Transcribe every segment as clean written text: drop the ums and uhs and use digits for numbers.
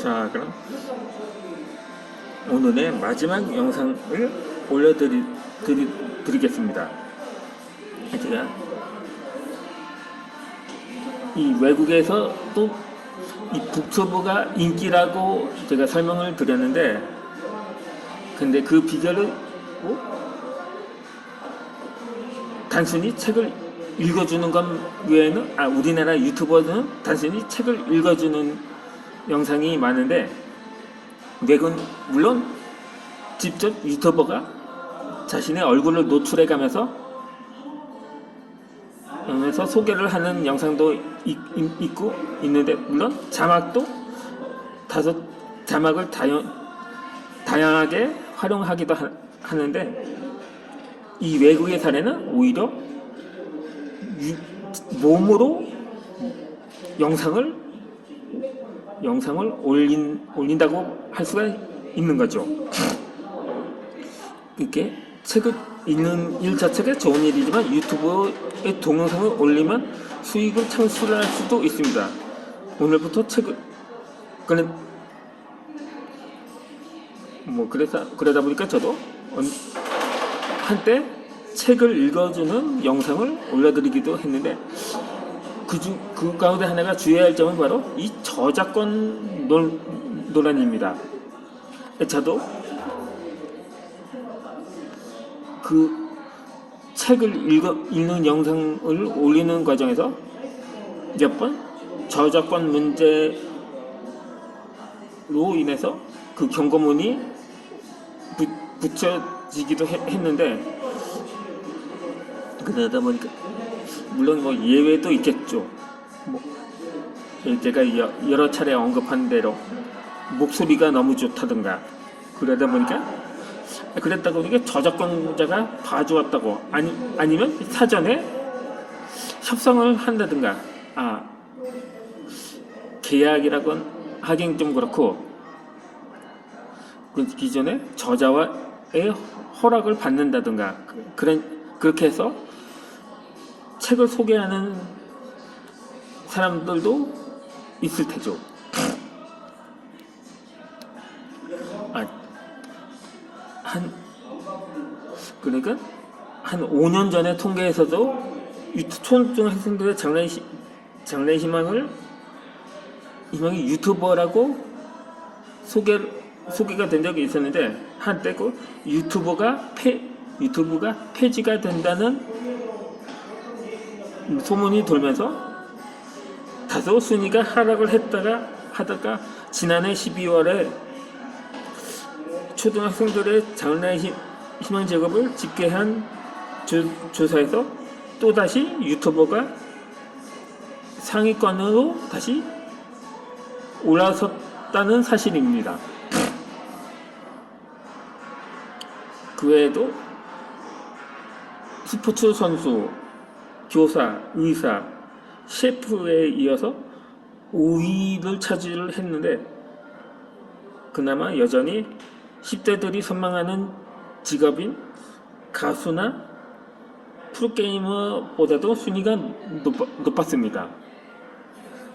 자, 그럼 오늘의 마지막 영상을 올려드리겠습니다. 제가 이 외국에서 또 이 북튜브가 인기라고 제가 설명을 드렸는데, 근데 그 비결을 단순히 책을 읽어주는 것 외에는, 우리나라 유튜버는 단순히 책을 읽어주는 영상이 많은데, 외국은 물론 직접 유튜버가 자신의 얼굴을 노출해가면서 소개를 하는 영상도 있는데, 물론 자막도 자막을 다양하게 활용하기도 하는데, 이 외국의 사례는 오히려 몸으로 영상을 올린다고 할 수가 있는 거죠. 이렇게 책을 읽는 일 자체가 좋은 일이지만 유튜브에 동영상을 올리면 수익을 창출할 수도 있습니다. 오늘부터 책을 그러다 보니까 저도 한때 책을 읽어주는 영상을 올려드리기도 했는데, 그 가운데 하나가 주의해야 할 점은 바로 이 저작권 논란입니다. 저도 그 책을 읽는 영상을 올리는 과정에서 몇 번 저작권 문제로 인해서 그 경고문이 붙여지기도 했는데, 그러다 보니까 물론 예외도 있겠죠. 제가 여러 차례 언급한 대로 목소리가 너무 좋다든가, 그랬다고 이게 저작권자가 봐주었다고, 아니면 사전에 협상을 한다든가, 계약이라고 하긴 좀 그렇고, 그 기존에 저자와의 허락을 받는다든가, 그렇게 해서 책을 소개하는 사람들도 있을 테죠. 그러니까 한 5년 전에 통계에서도 초중학생들의 장래 희망이 유튜버라고 소개가 된 적이 있었는데, 한때 그 유튜브가 폐지가 된다는 소문이 돌면서 다소 순위가 하락을 하다가 지난해 12월에 초등학생들의 장래 희망 직업을 집계한 조사에서 또다시 유튜버가 상위권으로 다시 올라섰다는 사실입니다. 그 외에도 스포츠 선수, 교사, 의사, 셰프에 이어서 5위를 차지를 했는데, 그나마 여전히 10대들이 선망하는 직업인 가수나 프로게이머보다도 순위가 높았습니다.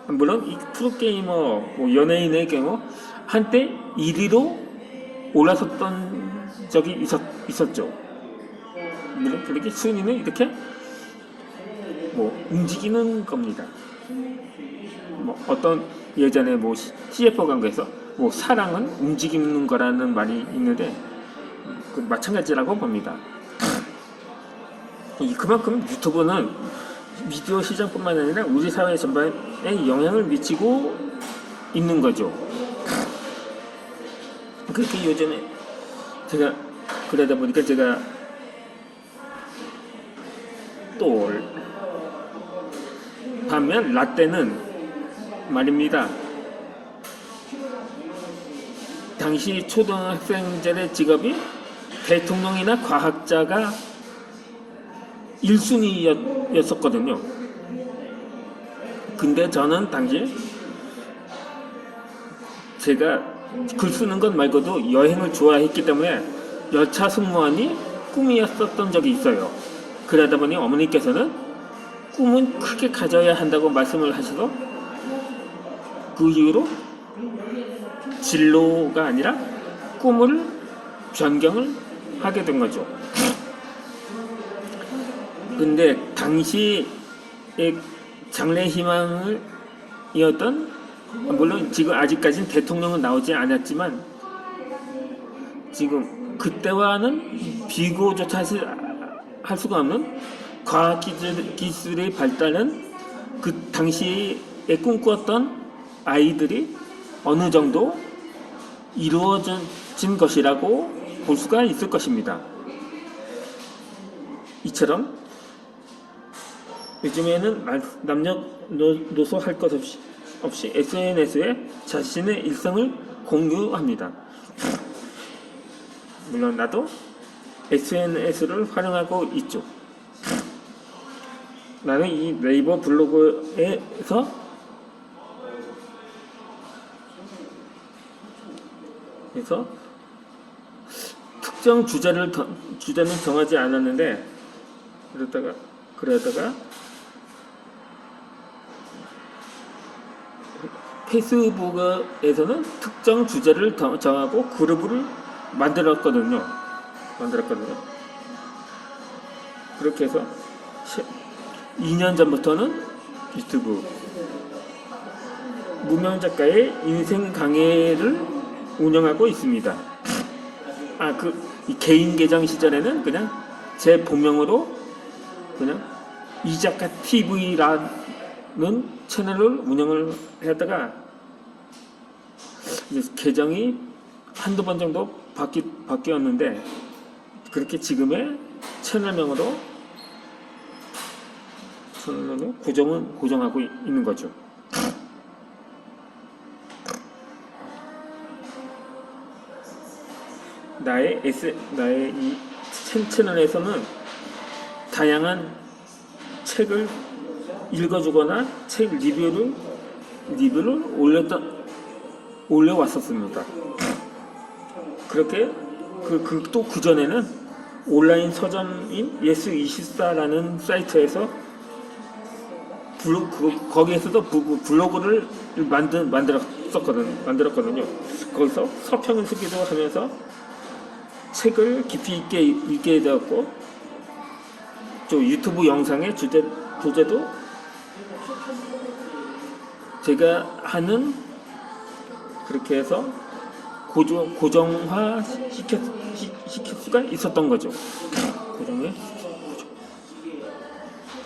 물론 이 프로게이머, 연예인의 경우 한때 1위로 올라섰던 적이 있었죠. 물론 그렇게 순위는 이렇게 움직이는 겁니다. 어떤 예전에 CF 광고에서 사랑은 움직이는 거라는 말이 있는데, 마찬가지라고 봅니다. 그만큼 유튜브는 미디어 시장뿐만 아니라 우리 사회 전반에 영향을 미치고 있는 거죠. 그렇게 요즘에 그러다 보니까 제가 또 반면 라떼는 말입니다. 당시 초등학생들의 직업이 대통령이나 과학자가 1순위였었거든요. 근데 저는 당시 제가 글 쓰는 것 말고도 여행을 좋아했기 때문에 열차 승무원이 꿈이었었던 적이 있어요. 그러다 보니 어머니께서는 꿈은 크게 가져야 한다고 말씀을 하셔서 그 이후로 진로가 아니라 꿈을 변경을 하게 된 거죠. 근데 당시의 장래 희망을 이었던, 물론 지금 아직까지는 대통령은 나오지 않았지만 지금 그때와는 비교조차 할 수가 없는 과학기술의 발달은 그 당시에 꿈꾸었던 아이들이 어느 정도 이루어진 것이라고 볼 수가 있을 것입니다. 이처럼 요즘에는 남녀노소 할 것 없이 SNS에 자신의 일상을 공유합니다. 물론 나도 SNS를 활용하고 있죠. 나는 이 네이버 블로그에서 특정 주제는 정하지 않았는데 그러다가 페이스북에서는 특정 주제를 정하고 그룹을 만들었거든요. 그렇게 해서 2년 전부터는 유튜브 무명 작가의 인생 강의를 운영하고 있습니다. 이 개인 계정 시절에는 그냥 제 본명으로 그냥 이작가 TV라는 채널을 운영을 하다가 이제 계정이 한두 번 정도 바뀌었는데 그렇게 지금의 채널명으로 고정하고 있는 거죠. 나의 이 채널에서는 다양한 책을 읽어주거나 책 리뷰를 올려왔었습니다. 그렇게 또 그전에는 온라인 서점인 예스24라는 사이트에서 거기에서도 블로그를 만들었거든요. 거기서 서평을 쓰기도 하면서 책을 깊이 있게 읽게 되었고, 또 유튜브 영상의 주제도 제가 하는 그렇게 해서 고정화 시킬 수가 있었던 거죠.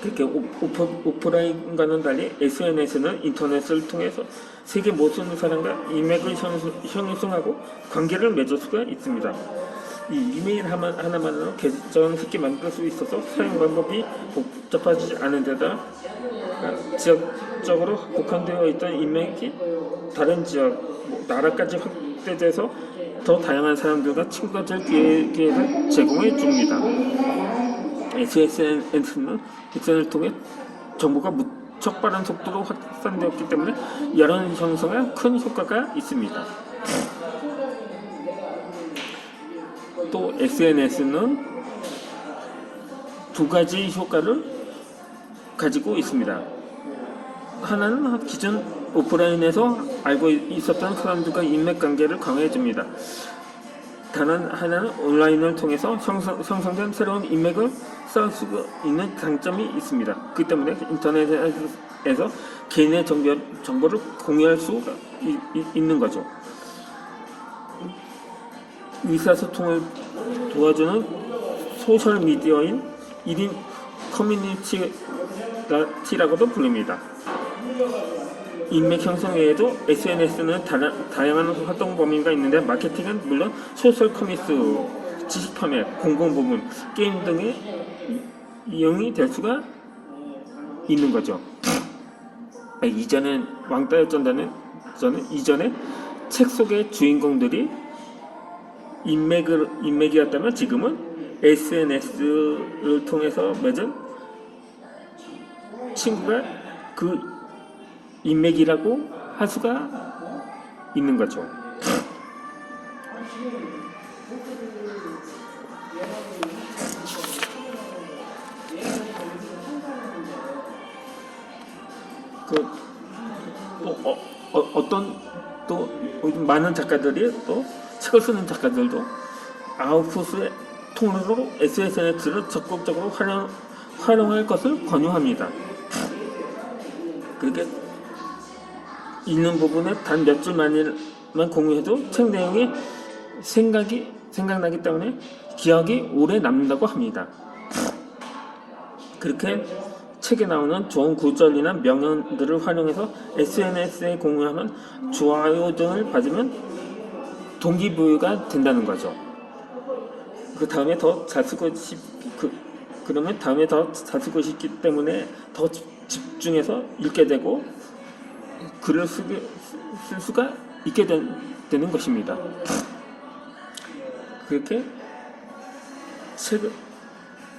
그렇게 오프라인과는 달리 SNS는 인터넷을 통해서 세계 모든 사람과 이맥을 형성하고 관계를 맺을 수가 있습니다. 이 이메일 하나만으로 계정을 쉽게 만들 수 있어서 사용 방법이 복잡하지 않은 데다 지역적으로 국한되어 있던 인맥이 다른 지역, 나라까지 확대돼서 더 다양한 사람들과 친구가 될 기회를 제공해 줍니다. SNS를 통해 정보가 무척 빠른 속도로 확산되었기 때문에 여론 형성에 큰 효과가 있습니다. 또 SNS는 두 가지 효과를 가지고 있습니다. 하나는 기존 오프라인에서 알고 있었던 사람들과 인맥관계를 강화해줍니다. 다른 하나는 온라인을 통해서 형성된 새로운 인맥을 쌓을 수 있는 장점이 있습니다. 그 때문에 인터넷에서 개인의 정보를 공유할 수가 있는 거죠. 의사소통을 도와주는 소셜미디어인 1인 커뮤니티라고도 불립니다. 인맥 형성 외에도 SNS는 다양한 활동 범위가 있는데 마케팅은 물론 소셜 커머스, 지식 판매, 공공부문, 게임 등의 이용이 될 수가 있는 거죠. 이전엔 왕따였던 이전에 책 속의 주인공들이 인맥이었다면 지금은 SNS를 통해서 맺은 친구가 그 인맥이라고 할 수가 있는 거죠. 어떤 또 많은 작가들이 또 책을 쓰는 작가들도 아웃풋의 통로로 SNS를 적극적으로 활용할 것을 권유합니다. 그렇게 읽는 부분에 단 몇 줄만만 공유해도 책 내용이 생각나기 때문에 기억이 오래 남는다고 합니다. 그렇게 책에 나오는 좋은 구절이나 명언들을 활용해서 SNS에 공유하면 좋아요 등을 받으면 동기부여가 된다는 거죠. 그 다음에 더 잘 쓰고 그러면 다음에 더 잘 쓰고 싶기 때문에 더 집중해서 읽게 되고 글을 쓸 수가 있게 되는 것입니다. 그렇게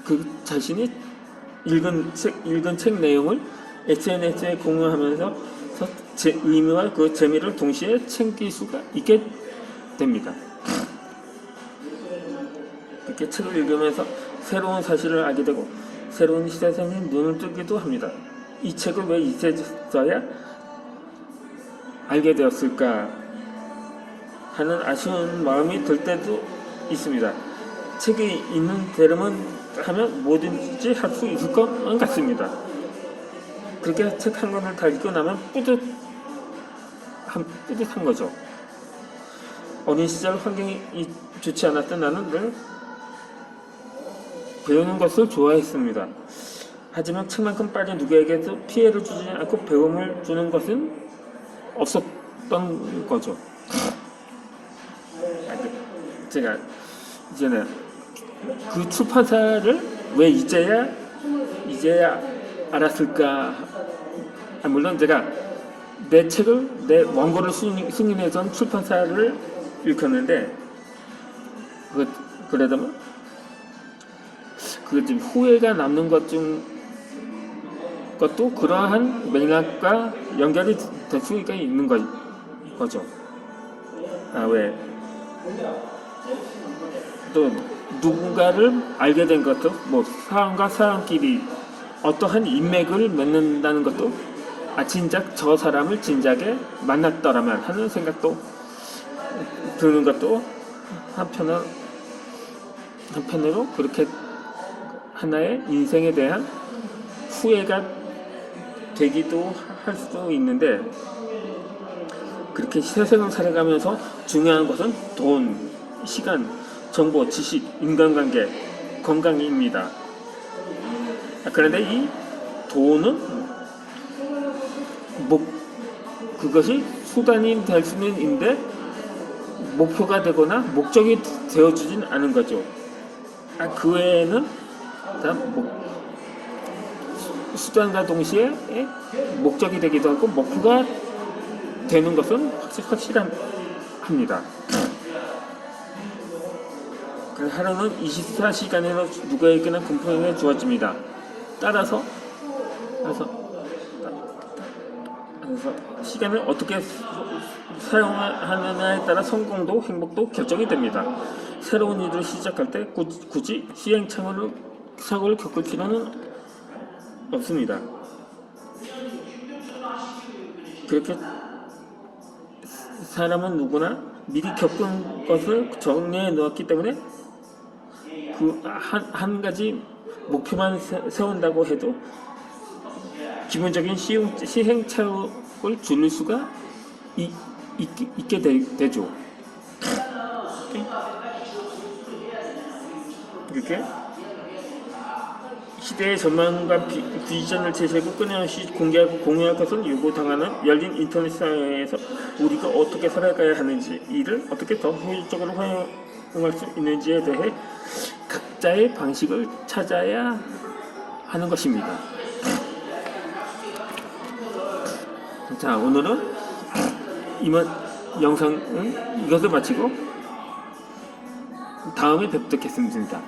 그 자신이 읽은 책 내용을 SNS에 공유하면서 의미와 그 재미를 동시에 챙길 수가 있게 됩니다. 이렇게 책을 읽으면서 새로운 사실을 알게 되고 새로운 시대상에 눈을 뜨기도 합니다. 이 책을 왜 이제서야 알게 되었을까 하는 아쉬운 마음이 들 때도 있습니다. 책이 있는 대로만 하면 뭐든지 할 수 있을 것 같습니다. 그렇게 책 한 권을 다 읽고 나면 뿌듯한 거죠. 어린 시절 환경이 좋지 않았던 나는 늘 배우는 것을 좋아했습니다. 하지만 책만큼 빨리 누구에게도 피해를 주지 않고 배움을 주는 것은 없었던 거죠. 제가 이제는 그 출판사를 왜 이제야 알았을까? 물론 제가 내 책을 내 원고를 승인해준 출판사를 읽었는데 그래도 그 좀 후회가 남는 것도 그러한 맥락과 연결이 될 수가 있는 거죠. 왜? 또 누군가를 알게 된 것도 사람과 사람끼리 어떠한 인맥을 맺는다는 것도 진작 저 사람을 진작에 만났더라면 하는 생각도 드는 것도 한편으로 그렇게 하나의 인생에 대한 후회가 되기도 할 수도 있는데, 그렇게 세상을 살아가면서 중요한 것은 돈, 시간, 정보, 지식, 인간관계, 건강입니다. 그런데 이 돈은 그것이 수단이 될 수는 있는데 목표가 되거나 목적이 되어주진 않은 거죠. 그 외에는 수단과 동시에 목적이 되기도 하고 목표가 되는 것은 확실합니다. 하루는 24시간에서 누구에게나 공평하게 주어집니다. 따라서 시간을 어떻게 사용하느냐에 따라 성공도 행복도 결정이 됩니다. 새로운 일을 시작할 때 굳이 시행착오를 겪을 필요는 없습니다. 그렇게 사람은 누구나 미리 겪은 것을 정리해 놓았기 때문에 그 한 가지 목표만 세운다고 해도 기본적인 시행착오를 줄일 수가 있게 되죠. 이렇게 시대의 전망과 비전을 제시하고 끊임없이 공개하고 공유할 것을 요구당하는 열린 인터넷 사회에서 우리가 어떻게 살아가야 하는지, 이를 어떻게 더 효율적으로 활용할 수 있는지에 대해 각자의 방식을 찾아야 하는 것입니다. 자, 오늘은 이만 영상은 이것을 마치고 다음에 뵙도록 하겠습니다.